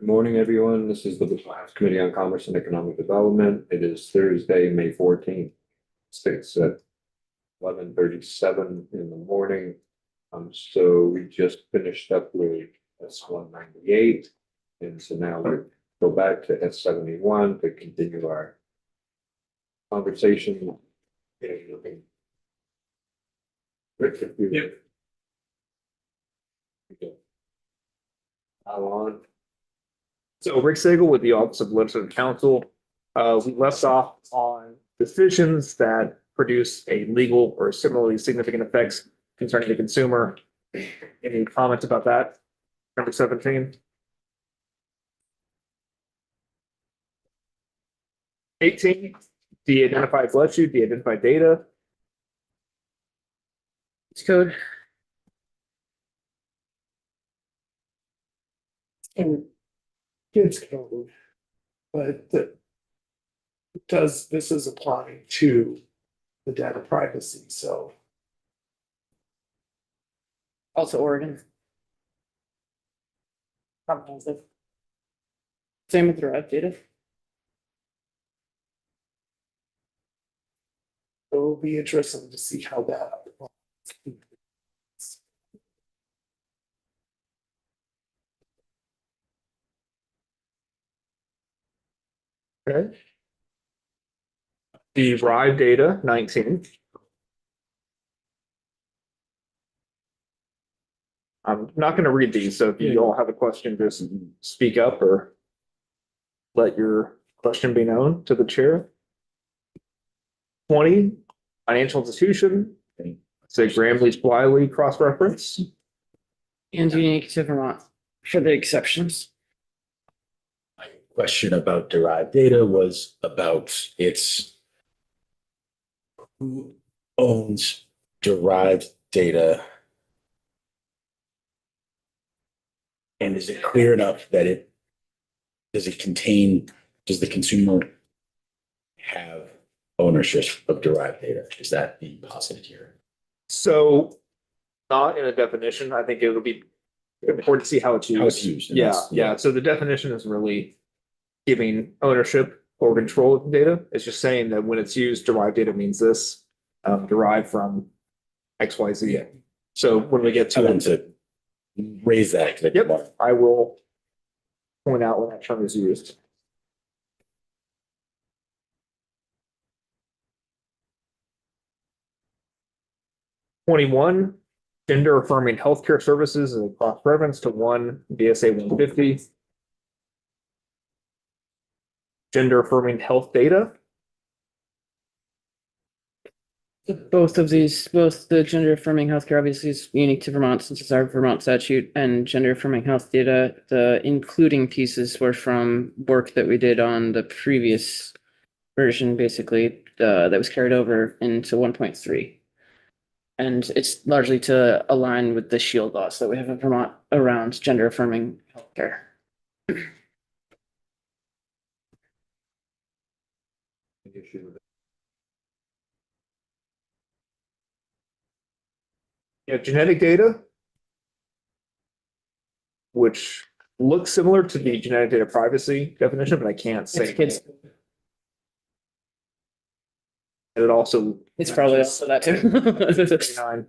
Good morning, everyone. This is the House Committee on Commerce and Economic Development. It is Thursday, May 14th. It's at 11:37 in the morning. So we just finished up with S-198. And so now we go back to S-71 to continue our conversation. Rick, if you- Yep. Okay. How on? So Rick Sagel with the Office of Legislative Counsel. We left off on decisions that produce a legal or similarly significant effects concerning the consumer. Any comments about that? Number 17. 18, de-identified bloodstream, de-identified data. It's code. And kids code, but this is applying to the data privacy, so. Also Oregon. Comprehensive. Same with derived data. It will be interesting to see how that applies. Okay. Derived data, 19. I'm not going to read these, so if you all have a question, just speak up or let your question be known to the chair. 20, financial institution, say Graham Leach Bliley cross-reference. And unique to Vermont for the exceptions. My question about derived data was about who owns derived data? And is it clear enough that does the consumer have ownership of derived data? Is that being posited here? So not in a definition. I think it would be important to see how it's used. How it's used, and Yeah, that's- yeah. So the definition is really giving ownership or control of the data. It's just saying that when it's used, derived data means this, derived from X, Y, Z. Yeah. So when we get I to want it, to raise that. yep, I will point out when that term is used. '21, gender affirming healthcare services is a cross reference to one VSA 150. Gender affirming health data. Both of these, both the gender affirming healthcare obviously is unique to Vermont since it's our Vermont statute, and gender affirming health data, the including pieces were from work that we did on the previous version, basically, that was carried over into 1.3. And it's largely to align with the shield laws that we have in Vermont around gender affirming healthcare. Yeah, genetic data, which looks similar to the genetic data privacy definition, but I can't say. It's kids. And it also. It's probably also that too. 39.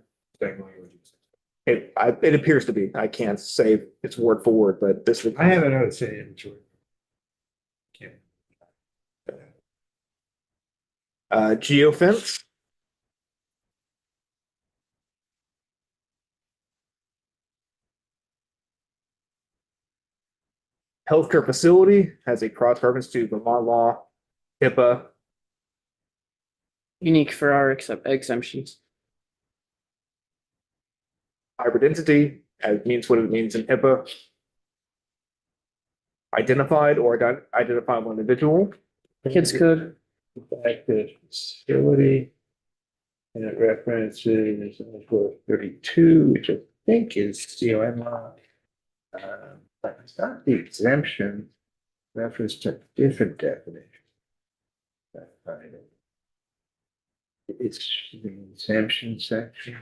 It appears to be. I can't say it's word for word, but this. I have another saying to it. Geofence. Healthcare facility has a cross reference to Vermont law, HIPAA. Unique for our exemptions. Hybrid entity, it means what it means in HIPAA. Identified or identifiable individual. Kids code. Back to facility. And it references for 32, which I think is COM law. But it's not the exemption, reference to different definition. It's the exemption section.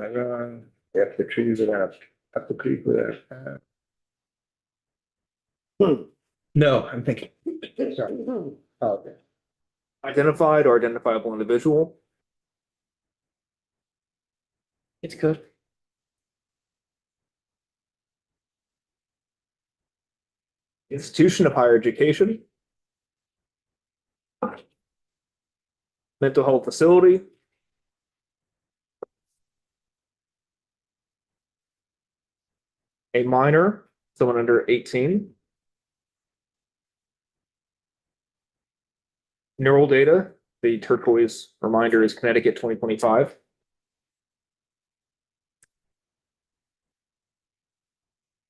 Am I wrong? Up the tree without, up the creek without. No, I'm thinking. Sorry. Oh, okay. Identified or identifiable individual, It's good. institution of higher education, mental health facility, a minor, someone under 18, neural data, the turquoise reminder is Connecticut 2025.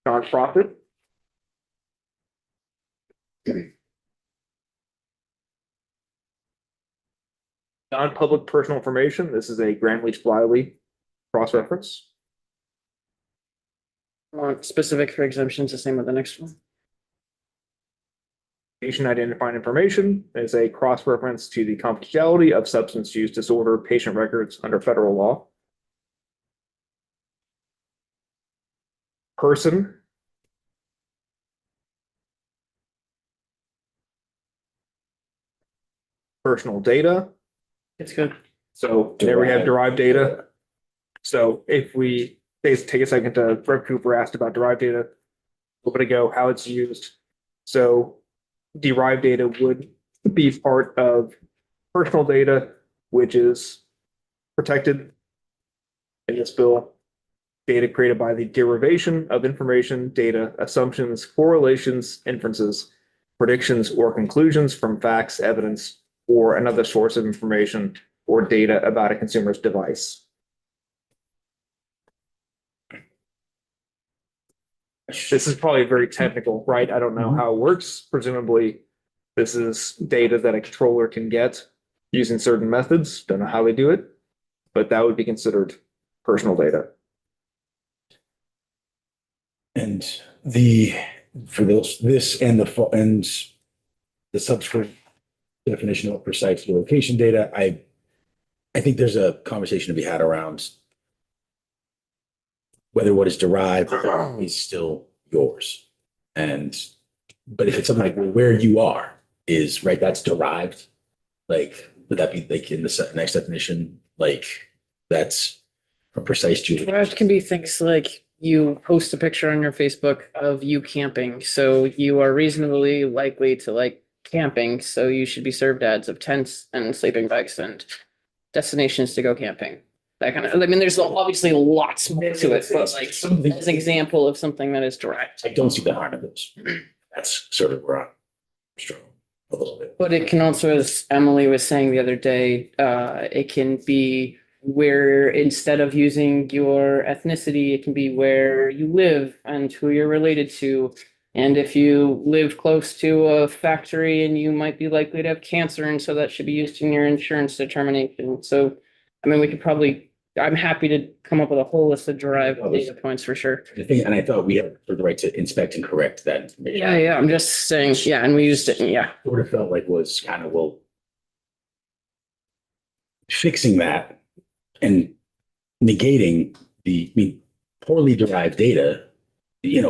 Nonprofit. Non-public personal information, this is a Graham-Leach-Bliley cross-reference. Want specific for exemptions, the same with the next one. Patient identifying information is a cross-reference to the confidentiality of substance use disorder patient records under federal law. Person. Personal data. It's good. So there we have derived data. So if we take a second to, Rev Cooper asked about derived data a little bit ago, how it's used. So derived data would be part of personal data, which is protected in this bill. Data created by the derivation of information, data, assumptions, correlations, inferences, predictions, or conclusions from facts, evidence, or another source of information or data about a consumer's device. This is probably very technical, right? I don't know how it works. Presumably, this is data that a controller can get using certain methods. Don't know how they do it, but that would be considered personal data. And for this and the subsequent definition of precise location data, I think there's a conversation to be had around whether what is derived is still yours. But if it's something like where you are is right, that's derived. Like, would that be like in the next definition? Like that's a precise geolocation. Derived can be things like you post a picture on your Facebook of you camping, so you are reasonably likely to like camping, so you should be served ads of tents and sleeping bags and destinations to go camping. That kind of, I mean, there's obviously lots more to it, but like as an example of something that is derived. I don't see the harm in those. That's sort of where I'm struggling a little bit. But it can also, as Emily was saying the other day, it can be where instead of using your ethnicity, it can be where you live and who you're related to. And if you live close to a factory and you might be likely to have cancer, and so that should be used in your insurance determination. So, I mean, we could probably, I'm happy to come up with a whole list of derived data points for sure. The thing, and I thought we had the right to inspect and correct that information. Yeah, I'm just saying, yeah, and we used it, yeah. Sort of felt like was kind of, well, fixing that and negating poorly derived data,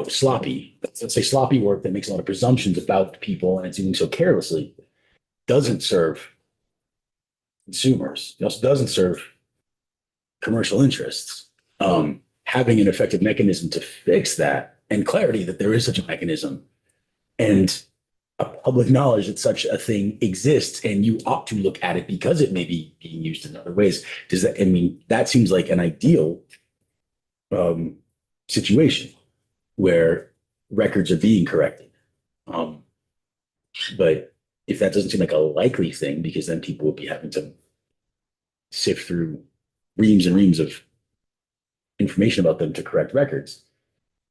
sloppy, let's say sloppy work that makes a lot of presumptions about people and it's doing so carelessly, doesn't serve consumers. It also doesn't serve commercial interests. Having an effective mechanism to fix that and clarity that there is such a mechanism and a public knowledge that such a thing exists and you ought to look at it because it may be being used in other ways. That seems like an ideal situation where records are being corrected. But if that doesn't seem like a likely thing, because then people will be having to sift through reams and reams of information about them to correct records,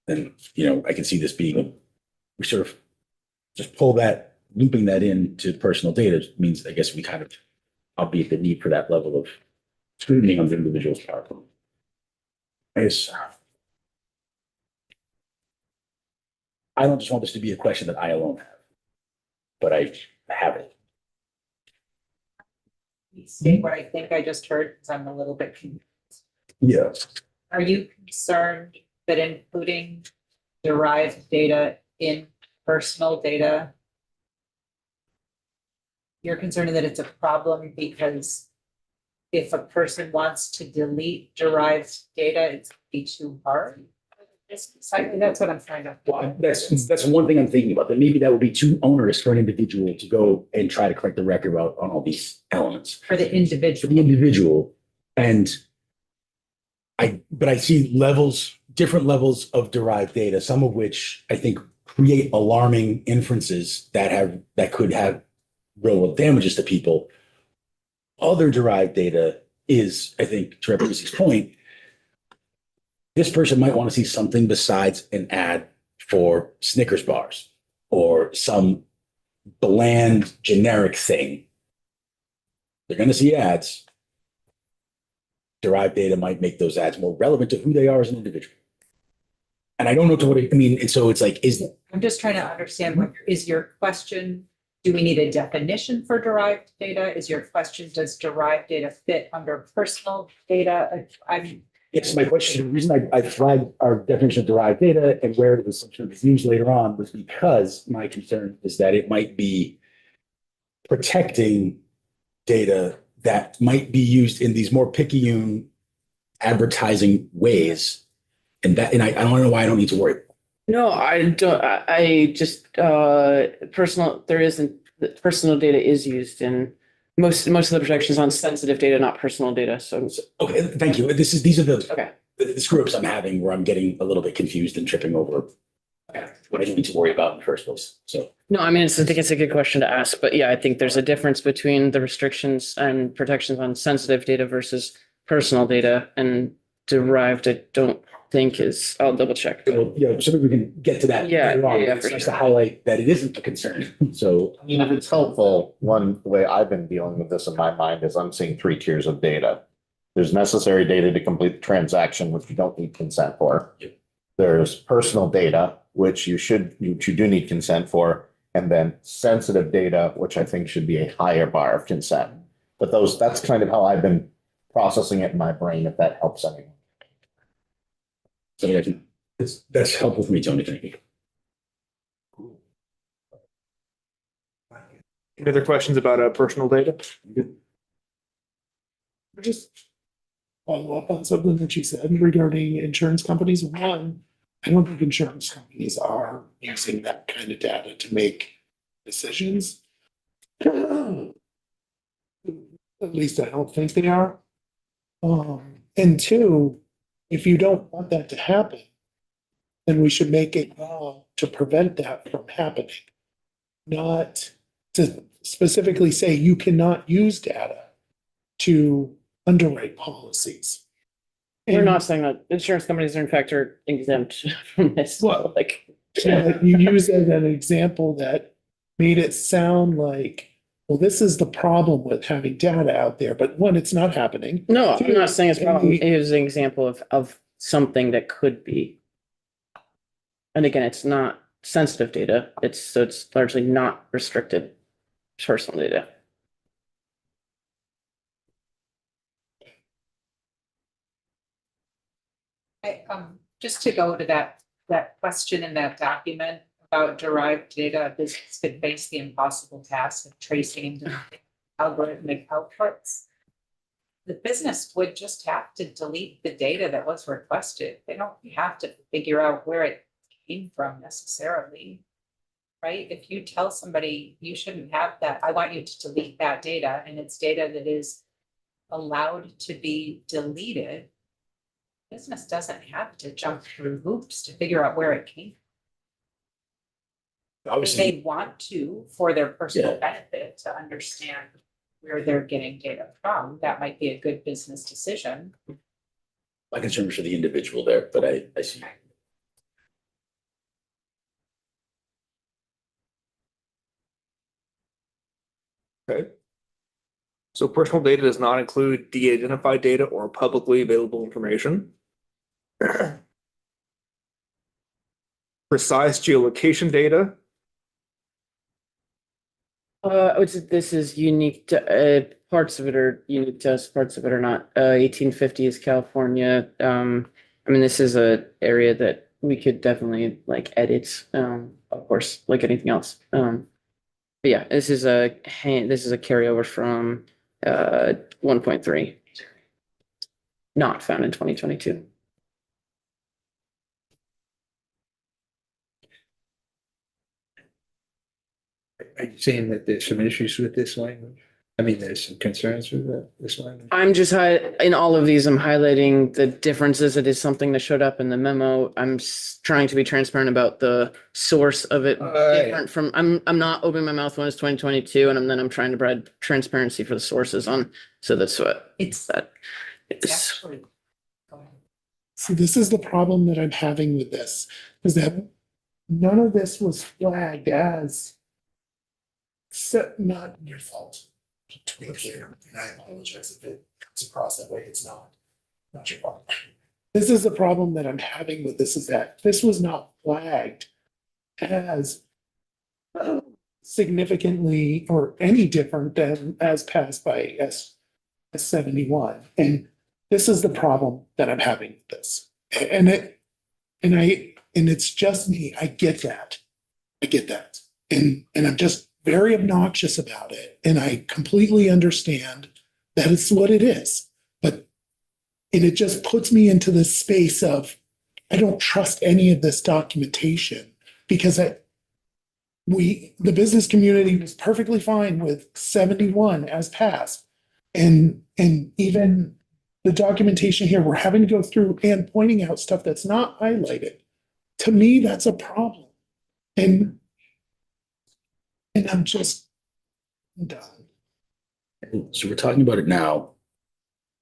then, I can see this being, we sort of just looping that into personal data means, I guess we kind of obviate the need for that level of scrutiny on the individual's part. I don't just want this to be a question that I alone have, but I have it. State what I think I just heard, because I'm a little bit confused. Yeah. Are you concerned that including derived data in personal data. You're concerned that it's a problem because if a person wants to delete derived data, it's be too hard. That's what I'm trying to. Well, that's one thing I'm thinking about, that maybe that would be too onerous for an individual to go and try to correct the record out on all these elements. For the For individual. the individual. And but I see different levels of derived data, some of which I think create alarming inferences that could have real world damages to people. Other derived data is, I think, to Representative's point, this person might want to see something besides an ad for Snickers bars or some bland generic thing. They're going to see ads. Derived data might make those ads more relevant to who they are as an individual. And I don't know to what I mean. And so it's like, I'm just trying to understand, what is your question? Do we need a definition for derived data? Is your question, does derived data fit under personal data? yes, my question, the reason I flagged our definition of derived data and where it was used later on was because my concern is that it might be protecting data that might be used in these more picayune advertising ways. And I don't know why I don't need to worry. No, I don't, I just, personal data is used in most of the protections on sensitive data, not personal data, so. Okay, thank you. These are Okay. the screw ups I'm having where I'm getting a little bit confused and tripping over what I don't need to worry about in the first place. So. No, I mean, I think it's a good question to ask, but yeah, I think there's a difference between the restrictions and protections on sensitive data versus personal data, and derived, I don't think is, I'll double check. Well, yeah, so maybe we can get to that. Yeah, later on. yeah, It's for nice sure. to highlight that it isn't a concern. So, I mean, if it's helpful, the way I've been dealing with this in my mind is I'm seeing 3 tiers of data. There's necessary data to complete the transaction, which you don't need consent for. Yep. There's personal data, which you do need consent for, and then sensitive data, which I think should be a higher bar of consent. But that's kind of how I've been processing it in my brain, if that helps anyone. so that's helpful for me, Tony. Thank you. Any other questions about personal data? Just follow up on something that you said regarding insurance companies. One, I don't think insurance companies are using that kind of data to make decisions. At least I don't think they are. And two, if you don't want that to happen, then we should make a law to prevent that from happening. Not to specifically say you cannot use data to underwrite policies. We're And not saying that insurance companies are in fact are exempt from this, Well, like. so that you use it as an example that made it sound like, well, this is the problem with having data out there, but one, it's not happening. No, I'm not saying it's a problem. And It was an example of something that could be. And again, it's not sensitive data. It's largely not restricted personal data. Just to go to that question in that document about derived data, a business could face the impossible task of tracing into algorithmic outputs. The business would just have to delete the data that was requested. They don't have to figure out where it came from necessarily. Right? If you tell somebody you shouldn't have that, I want you to delete that data, and it's data that is allowed to be deleted. Business doesn't have to jump through hoops to figure out where it came. If Obviously, they want to, for their personal Yeah. benefit, to understand where they're getting data from, that might be a good business decision. my concern is for the individual there, but I see. Okay. So personal data does not include de-identified data or publicly available information. Precise geolocation data. This is unique to, parts of it are unique to us, parts of it are not. 1850s California. I mean, this is a area that we could definitely like edit, of course, like anything else. But yeah, this is a carryover from 1.3. Not found in 2022. Are you saying that there's some issues with this language? I mean, there's some concerns with this language? I'm just in all of these, I'm highlighting the differences. It is something that showed up in the memo. I'm trying to be transparent about the source of it. Different from, I'm not opening my mouth when it's 2022 and I'm trying to provide transparency for the sources on. So that's what It's it's. actually. Go ahead. So this is the problem that I'm having with this, is that none of this was flagged as not your fault. To be clear, and I apologize if it comes across that way, it's not your fault. This is the problem that I'm having with this, is that this was not flagged as significantly or any different than as passed by S71. And this is the problem that I'm having with this. And it's just me. I get that. And I'm just very obnoxious about it. And I completely understand that it's what it is. And it just puts me into this space of, I don't trust any of this documentation, because the business community was perfectly fine with 71 as passed. And even the documentation here, we're having to go through and pointing out stuff that's not highlighted. To me, that's a problem. And I'm just done. So we're talking about it now.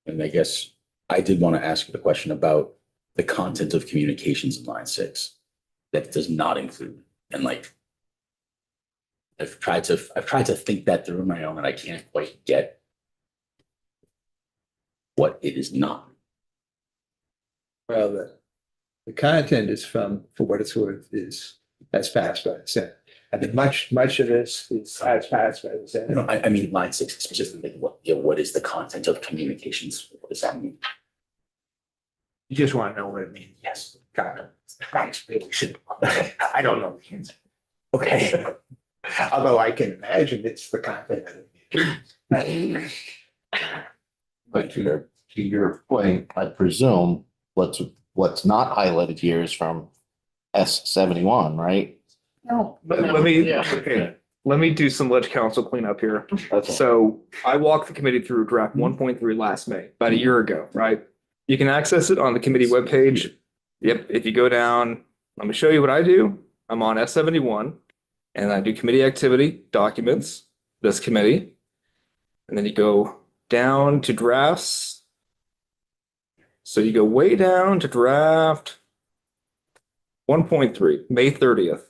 And I guess I did want to ask you the question about the content of communications in line 6 that does not include. And like, I've tried to think that through my own, and I can't quite get what it is not. Well, the content is for what it's worth, is as passed by the Senate. I mean, much of this is as passed by the Senate. No, I mean, line 6 specifically, what is the content of communications? What does that mean? You just want to know what it means. Yes. Kind of. I don't know the answer. Okay. Although I can imagine it's the content of it. But to your point, I presume what's not highlighted here is from S71, right? No. Let me, Yeah. okay, let me do some ledge council cleanup here. Okay. So I walked the committee through draft 1.3 last May, about a year ago, right? You can access it on the committee webpage. Yep, if you go down, let me show you what I do. I'm on S71 and I do committee activity, documents, this committee. And then you go down to drafts. So you go way down to draft 1.3, May 30th.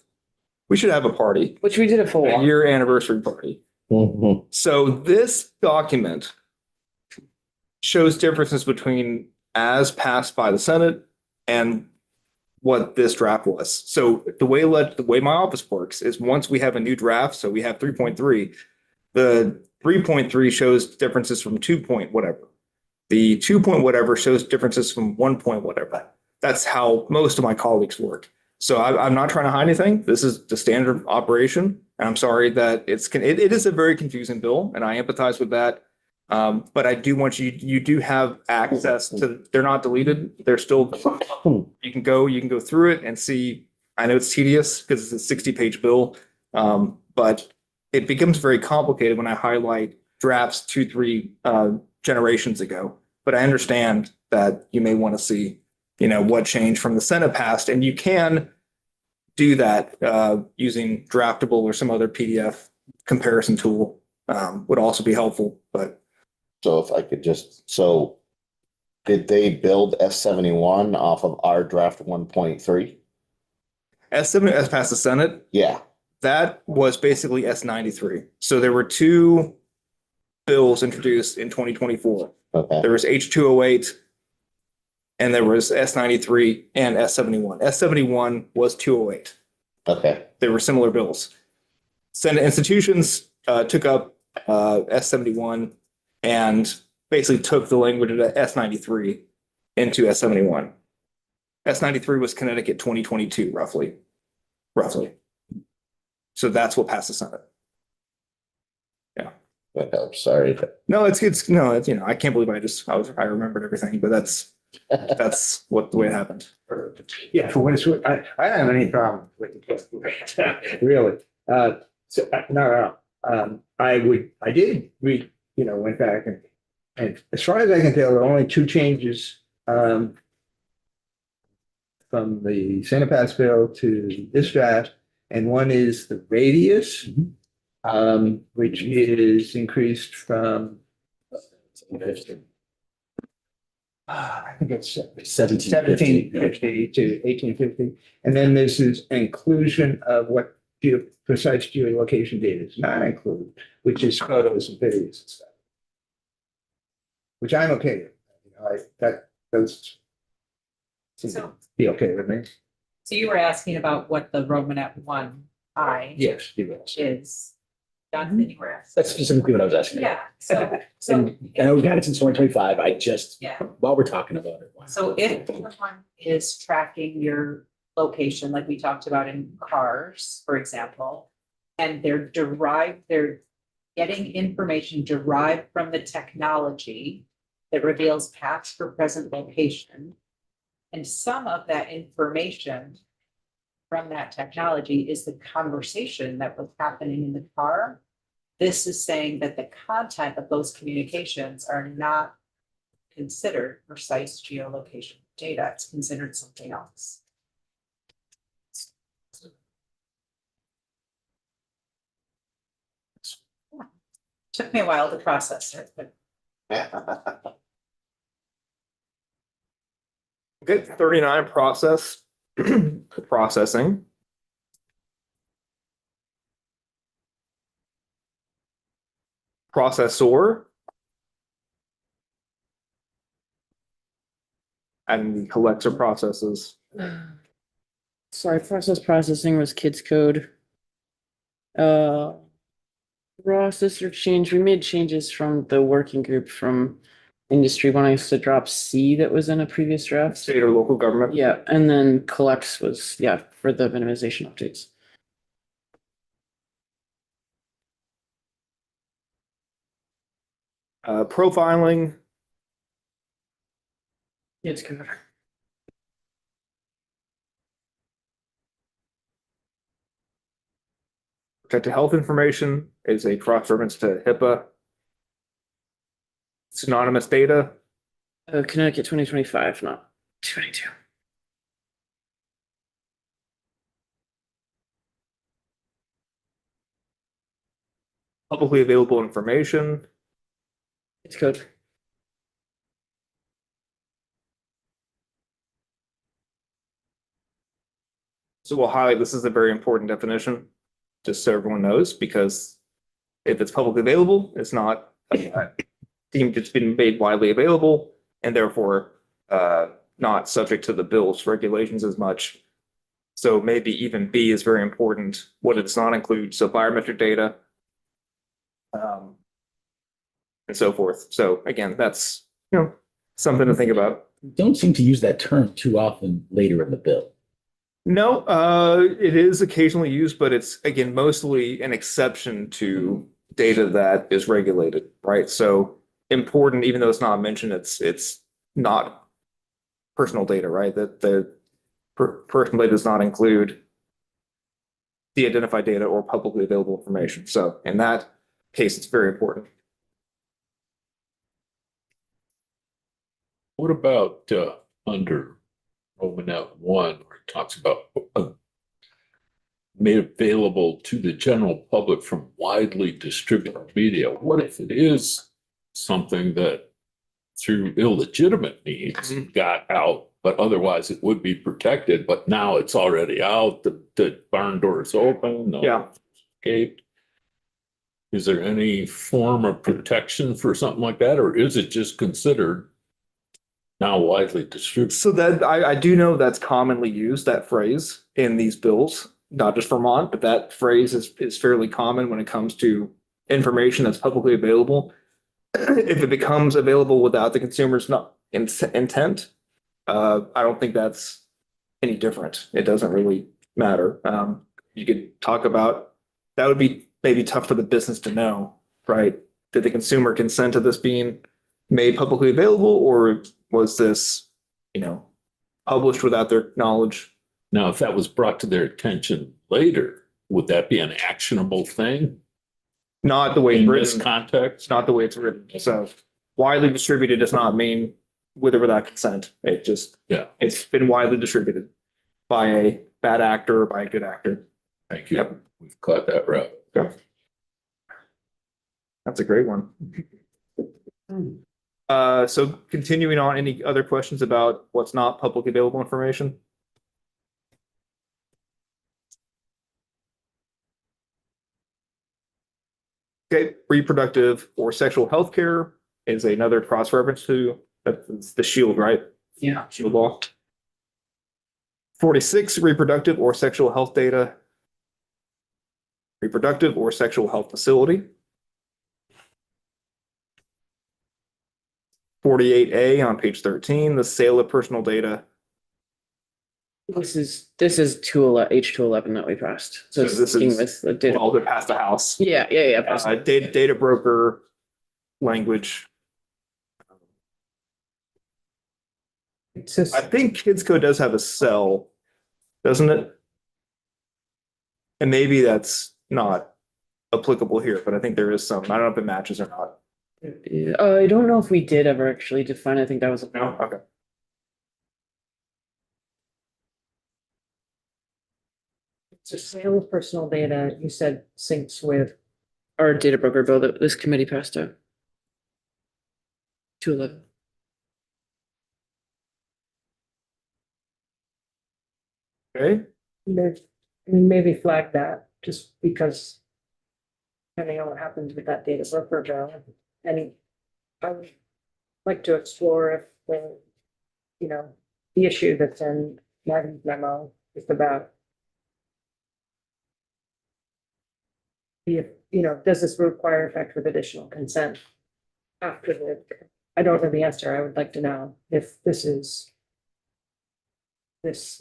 We should have a party, Which we did a full a walk. year anniversary party. Mhm. So this document shows differences between as passed by the Senate and what this draft was. So the way my office works is once we have a new draft, so we have 3.3, the 3.3 shows differences from 2 point whatever. The 2 point whatever shows differences from 1 point whatever. That's how most of my colleagues work. So I'm not trying to hide anything. This is the standard operation. And I'm sorry that it is a very confusing bill, and I empathize with that. But I do want you do have access to, they're not deleted. They're still, you can go through it and see. I know it's tedious because it's a 60-page bill. But it becomes very complicated when I highlight drafts 2-3 generations ago. But I understand that you may want to see, what changed from the Senate passed, and you can do that using Draftable or some other PDF comparison tool would also be helpful. But So if I could did they build S71 off of our draft 1.3? S7 as passed the Senate, Yeah, that was basically S93. So there were two bills introduced in 2024. okay, There was H208 and there was S93 and S71. S71 was 208. okay, They were similar bills. Senate institutions took up S71 and basically took the language of S93 into S71. S93 was Connecticut 2022, roughly. So that's what passed the Senate. That helps, sorry. No, it's, you know, I can't believe I remembered everything, but that's what the way it happened. Yeah, for what it's worth, I don't have any problem with it, really. No. I did read, went back and as far as I can tell, there are only two changes, from the Santa Paz bill to this draft, and one is the radius, which is increased from, I think it's 1750 to 1850. And then this is inclusion of what precise geolocation data is not included, which is photos and videos and stuff. Which I'm okay with. Those seem to be okay with me. So you were asking about what the Romanet 1I Yes, yes. is. Jonathan, you were asking. That's specifically what I was asking. Yeah, so, And I know we've had it since 2025. I just, yeah. while we're talking about it. So if someone is tracking your location, like we talked about in cars, for example, and they're getting information derived from the technology that reveals past or present location. And some of that information from that technology is the conversation that was happening in the car. This is saying that the content of those communications are not considered precise geolocation data. It's considered something else. Took me a while to process it, but Okay, 39 processing. Processor. And collects or processes. Sorry, processing was kids code. Processor change, we made changes from the working group from industry wanting us to drop C that was in a previous draft. State or local government. Yeah, and then collects was, for the minimization updates. Profiling. Kids code. Protected health information is a cross-reference to HIPAA. Synonymous data. Connecticut 2025, not 22. Publicly available information. It's code. So we'll highlight this is a very important definition, just so everyone knows, because if it's publicly available, it's not deemed it's been made widely available and therefore not subject to the bill's regulations as much. So maybe even B is very important. What it does not include, so biometric data and so forth. So again, that's something to think about. Don't seem to use that term too often later in the bill. No, it is occasionally used, but it's again mostly an exception to data that is regulated, right? So important, even though it's not mentioned, it's not personal data, right? That the personal data does not include the identified data or publicly available information. So in that case, it's very important. What about under Romanet 1, where it talks about made available to the general public from widely distributed media? What if it is something that through illegitimate means got out, but otherwise it would be protected, but now it's already out, the barn door is open, no escape? Is there any form of protection for something like that, or is it just considered now widely distributed? So that I do know that's commonly used, that phrase in these bills, not just Vermont, but that phrase is fairly common when it comes to information that's publicly available. If it becomes available without the consumer's intent, I don't think that's any different. It doesn't really matter. You could talk about, that would be maybe tough for the business to know, right? Did the consumer consent to this being made publicly available, or was this, published without their knowledge? Now, if that was brought to their attention later, would that be an actionable thing Not the way it's in this written. context? It's not the way it's written. So widely distributed does not mean with or without consent. It just, Yeah. it's been widely distributed by a bad actor or by a good actor. Thank you. Yep. We've caught that route. That's a great one. So continuing on, any other questions about what's not publicly available information? Okay, reproductive or sexual health care is another cross reference to, that's the shield, right? Yeah. Shield law. 46, reproductive or sexual health data. Reproductive or sexual health facility. 48A on page 13, the sale of personal data. This is H211 that we passed. So So this sticking is- with the data. Well, they're past the house. Yeah. Data broker language. It's just, I think Kids Code does have a cell, doesn't it? And maybe that's not applicable here, but I think there is some. I don't know if it matches or not. I don't know if we did ever actually define. I think that was No? Okay. it's a sale of personal data, you said syncs with, our data broker bill that this committee passed out. 211. Okay, maybe flag that, just because depending on what happens with that data broker bill, and I would like to explore if the issue that's in Martin's memo is about does this require effect with additional consent after I don't know the answer. I would like to know if this is if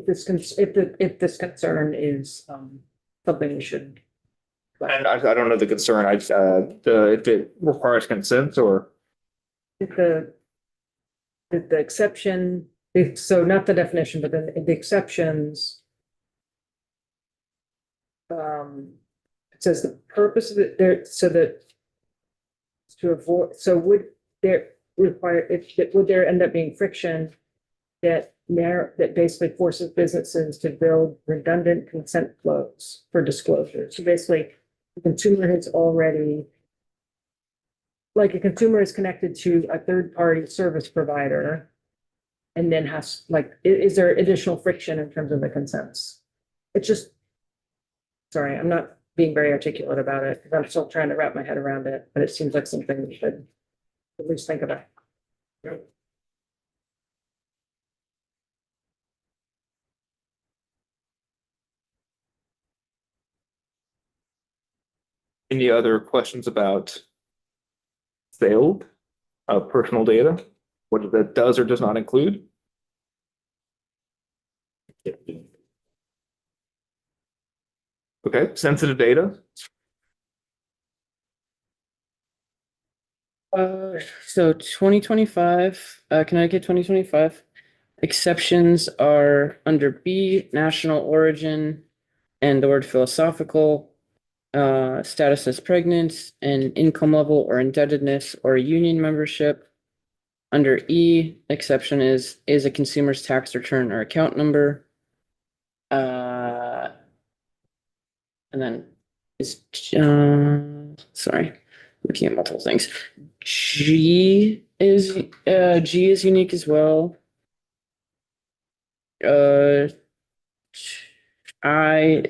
this concern is something we should. and I don't know the concern. If it requires consent or. If the exception, so not the definition, but then the exceptions. It says the purpose of it there, so that. To avoid, so would there would there end up being friction that basically forces businesses to build redundant consent flows for disclosure? So basically, the consumer has already, like a consumer is connected to a third-party service provider and then has, is there additional friction in terms of the consents? It's just, sorry, I'm not being very articulate about it because I'm still trying to wrap my head around it, but it seems like something we should at least think about. Any other questions about sale of personal data? What that does or does not include? Okay, sensitive data. So 2025, Connecticut 2025 exceptions are under B, national origin, and the word philosophical, status as pregnant, and income level or indebtedness or union membership. Under E, exception is a consumer's tax return or account number. And then is sorry, looking at multiple things. G is unique as well. I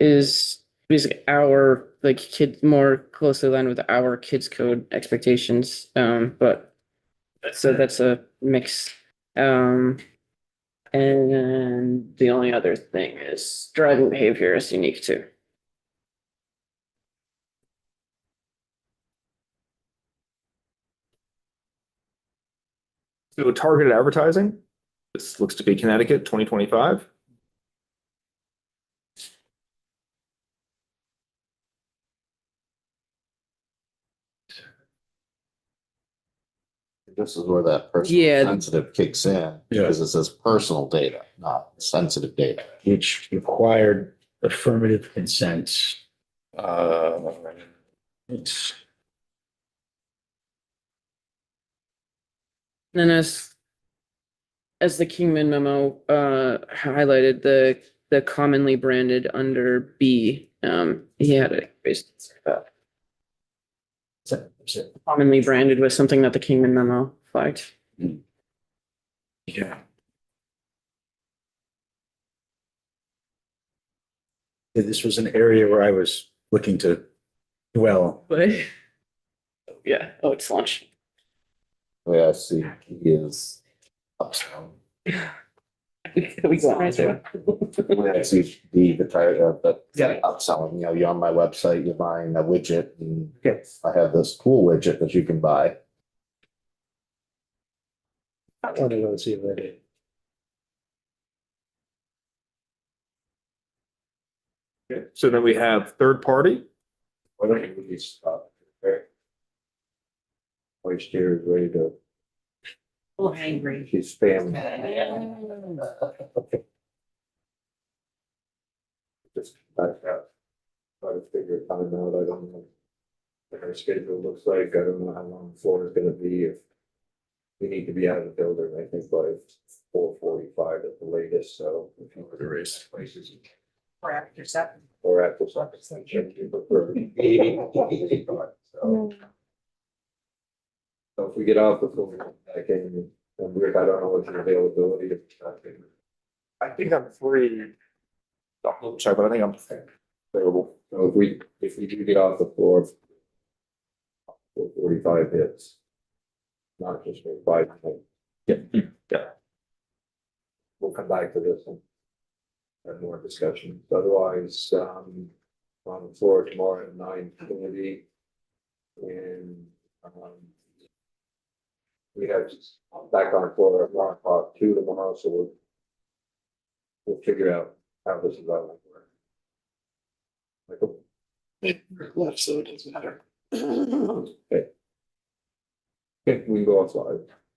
is our kid more closely aligned with our kids code expectations. But so that's a mix. And the only other thing is driving behavior is unique too. So targeted advertising, This looks to be Connecticut, 2025. This is where that personal Yeah. sensitive kicks in, because it says personal data, not sensitive data. Which required affirmative consent. It's And as the Kingman memo highlighted, the commonly branded under B, he had it commonly branded was something that the Kingman memo flagged. yeah. This was an area where I was looking to dwell. But yeah, oh, it's launched. The way I see he is upselling. We go right there. The way I see the tire, but upselling, you know, you're on my website, you're buying a widget and Yes. I have this cool widget that you can buy. I want to go see what it. Okay. So then we have third party. Why don't we just stop? Okay. Voice chair is ready to, A little angry. she's spamming. Just back out. Try to figure a time out. I don't know what our schedule looks like. I don't know how long the floor is gonna be. If we need to be out of the building, I think by 4:45 at the latest, so. If you could erase places. Or after 7. Or after something, you prefer. So if we get off the floor, I can, and Rick, I don't know what your availability is. I think I'm free. I'll check, but I think I'm available. So if we do get off the floor. 4:45 hits. Not just for 5 minutes. Yeah. We'll come back to this and have more discussions. Otherwise, on the floor tomorrow at 9:30. And, we have back on floor at 1:02 tomorrow, so we'll figure out how this is all gonna work. Michael? Left, so it doesn't matter. Okay. Okay, we can go outside.